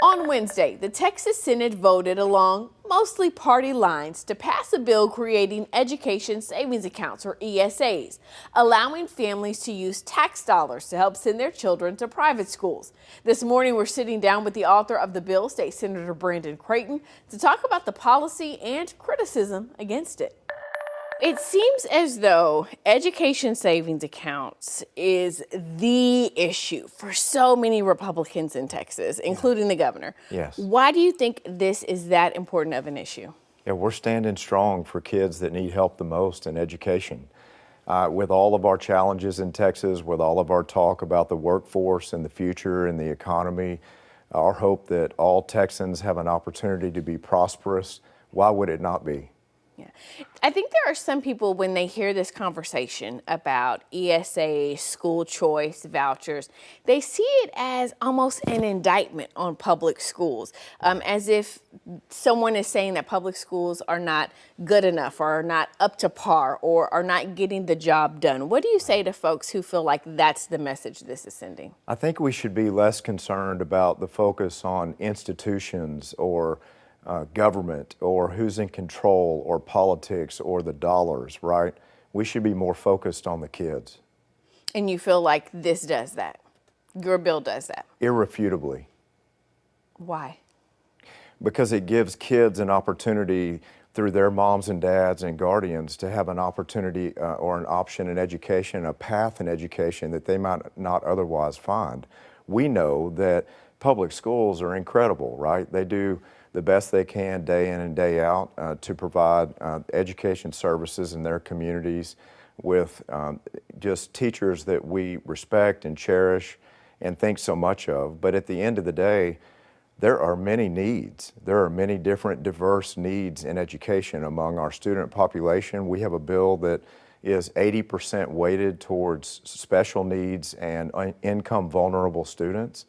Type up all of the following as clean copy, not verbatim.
On Wednesday, the Texas Senate voted along mostly party lines to pass a bill creating education savings accounts, or ESAs, allowing families to use tax dollars to help send their children to private schools. This morning, we're sitting down with the author of the bill, State Senator Brandon Creighton, to talk about the policy and criticism against it. It seems as though education savings accounts is the issue for so many Republicans in Texas, including the governor. Yes. Why do you think this is that important of an issue? Yeah, we're standing strong for kids that need help the most in education. With all of our challenges in Texas, with all of our talk about the workforce and the future and the economy, our hope that all Texans have an opportunity to be prosperous, why would it not be? Yeah. I think there are some people, when they hear this conversation about ESA, school choice vouchers, they see it as almost an indictment on public schools, as if someone is saying that public schools are not good enough or are not up to par or are not getting the job done. What do you say to folks who feel like that's the message this is sending? I think we should be less concerned about the focus on institutions or government or who's in control or politics or the dollars, right? We should be more focused on the kids. And you feel like this does that? Your bill does that? Irrefutably. Why? Because it gives kids an opportunity through their moms and dads and guardians to have an opportunity or an option in education, a path in education that they might not otherwise find. We know that public schools are incredible, right? They do the best they can day in and day out to provide education services in their communities with just teachers that we respect and cherish and think so much of. But at the end of the day, there are many needs. There are many different diverse needs in education among our student population. We have a bill that is 80% weighted towards special needs and income vulnerable students.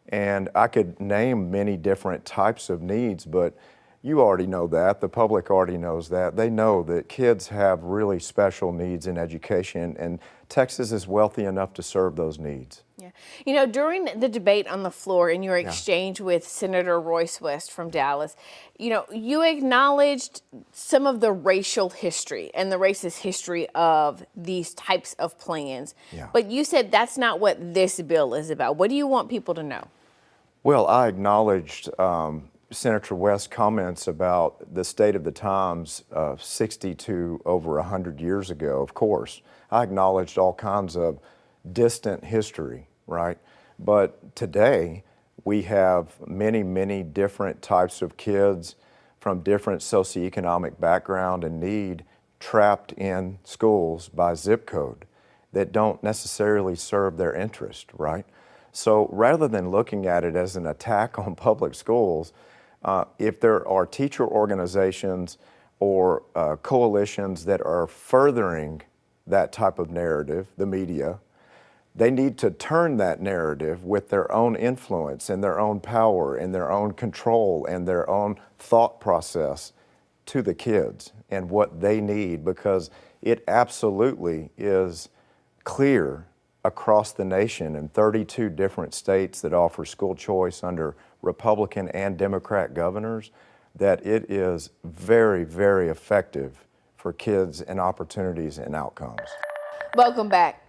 And I could name many different types of needs, but you already know that. The public already knows that. They know that kids have really special needs in education, and Texas is wealthy enough to serve those needs. Yeah. You know, during the debate on the floor in your exchange with Senator Royce West from Dallas, you know, you acknowledged some of the racial history and the racist history of these types of plans. Yeah. But you said that's not what this bill is about. What do you want people to know? Well, I acknowledged Senator West's comments about the state of the times 60 to over 100 years ago, of course. I acknowledged all kinds of distant history, right? But today, we have many, many different types of kids from different socioeconomic background and need trapped in schools by zip code that don't necessarily serve their interest, right? So rather than looking at it as an attack on public schools, if there are teacher organizations or coalitions that are furthering that type of narrative, the media, they need to turn that narrative with their own influence and their own power and their own control and their own thought process to the kids and what they need, because it absolutely is clear across the nation in 32 different states that offer school choice under Republican and Democrat governors that it is very, very effective for kids and opportunities and outcomes. Welcome back.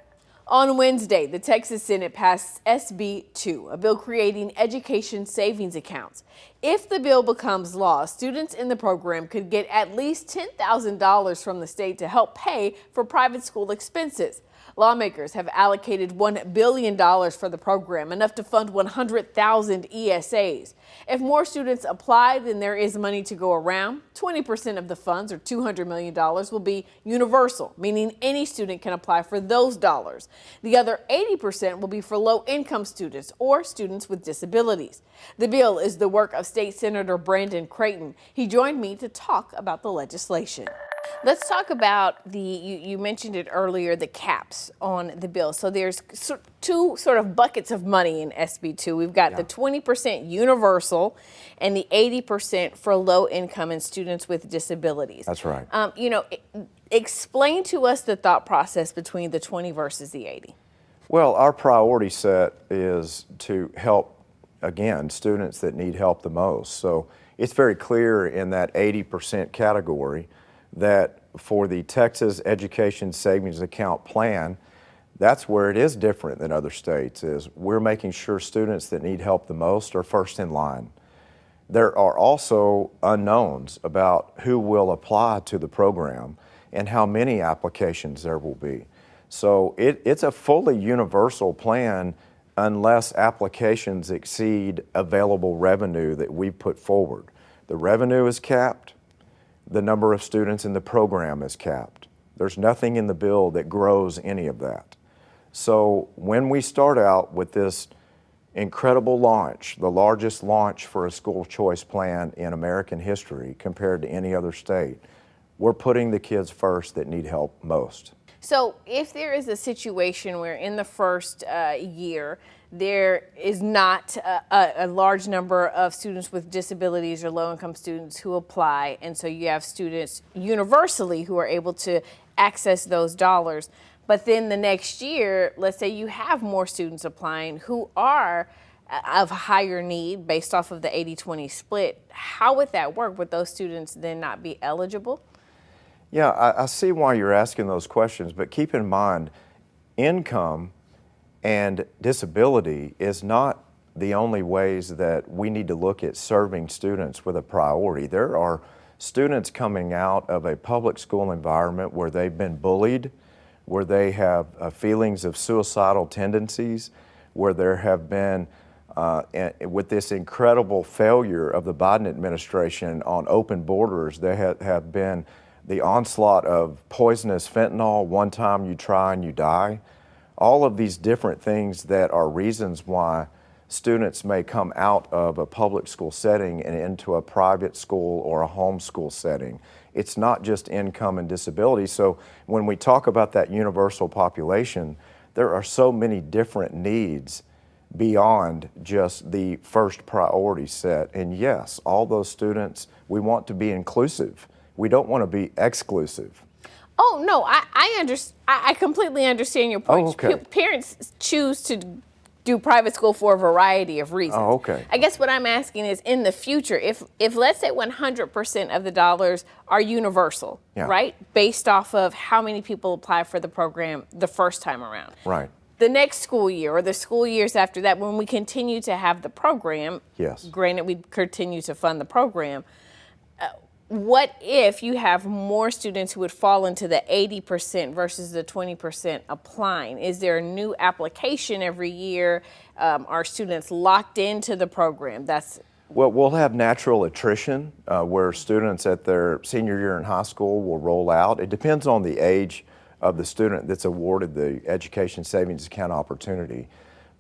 On Wednesday, the Texas Senate passed SB 2, a bill creating education savings accounts. If the bill becomes law, students in the program could get at least $10,000 from the state to help pay for private school expenses. Lawmakers have allocated $1 billion for the program, enough to fund 100,000 ESAs. If more students apply, then there is money to go around. 20% of the funds, or $200 million, will be universal, meaning any student can apply for those dollars. The other 80% will be for low-income students or students with disabilities. The bill is the work of State Senator Brandon Creighton. He joined me to talk about the legislation. Let's talk about you mentioned it earlier, the caps on the bill. So there's two sort of buckets of money in SB 2. We've got the 20% universal and the 80% for low income and students with disabilities. That's right. You know, explain to us the thought process between the 20 versus the 80. Well, our priority set is to help again, students that need help the most. So it's very clear in that 80% category that for the Texas Education Savings Account plan, that's where it is different than other states, is we're making sure students that need help the most are first in line. There are also unknowns about who will apply to the program and how many applications there will be. So it's a fully universal plan unless applications exceed available revenue that we put forward. The revenue is capped. The number of students in the program is capped. There's nothing in the bill that grows any of that. So when we start out with this incredible launch, the largest launch for a school choice plan in American history compared to any other state, we're putting the kids first that need help most. So if there is a situation where in the first year there is not a large number of students with disabilities or low-income students who apply, and so you have students universally who are able to access those dollars, but then the next year, let's say you have more students applying who are of higher need based off of the 80-20 split, how would that work? Would those students then not be eligible? Yeah, I see why you're asking those questions, but keep in mind, income and disability is not the only ways that we need to look at serving students with a priority. There are students coming out of a public school environment where they've been bullied, where they have feelings of suicidal tendencies, where there have been, with this incredible failure of the Biden administration on open borders, there have been the onslaught of poisonous fentanyl, one time you try and you die. All of these different things that are reasons why students may come out of a public school setting and into a private school or a homeschool setting. It's not just income and disability. So when we talk about that universal population, there are so many different needs beyond just the first priority set. And yes, all those students, we want to be inclusive. We don't want to be exclusive. Oh, no, I completely understand your point. Oh, okay. Parents choose to do private school for a variety of reasons. Oh, okay. I guess what I'm asking is, in the future, if let's say 100% of the dollars are universal, Yeah. right, based off of how many people apply for the program the first time around. Right. The next school year or the school years after that, when we continue to have the program, Yes. granted we continue to fund the program, what if you have more students who would fall into the 80% versus the 20% applying? Is there a new application every year? Are students locked into the program? Well, we'll have natural attrition where students at their senior year in high school will roll out. It depends on the age of the student that's awarded the Education Savings Account opportunity.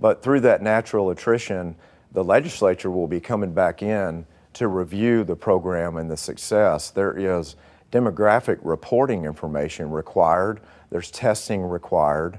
But through that natural attrition, the legislature will be coming back in to review the program and the success. There is demographic reporting information required. There's testing required.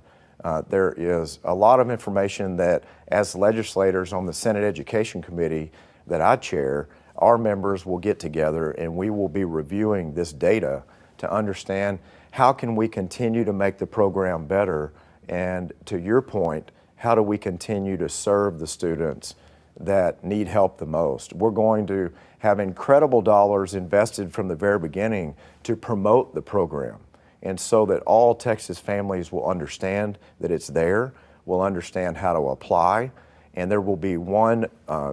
There is a lot of information that, as legislators on the Senate Education Committee that I chair, our members will get together and we will be reviewing this data to understand how can we continue to make the program better, and to your point, how do we continue to serve the students that need help the most. We're going to have incredible dollars invested from the very beginning to promote the program, and so that all Texas families will understand that it's there, will understand how to apply, and there will be one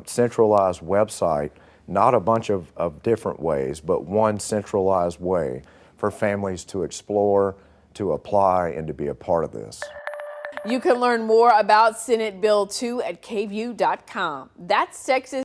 centralized website, not a bunch of different ways, but one centralized way for families to explore, to apply, and to be a part of this. You can learn more about Senate Bill 2 at kview.com. That's Texas.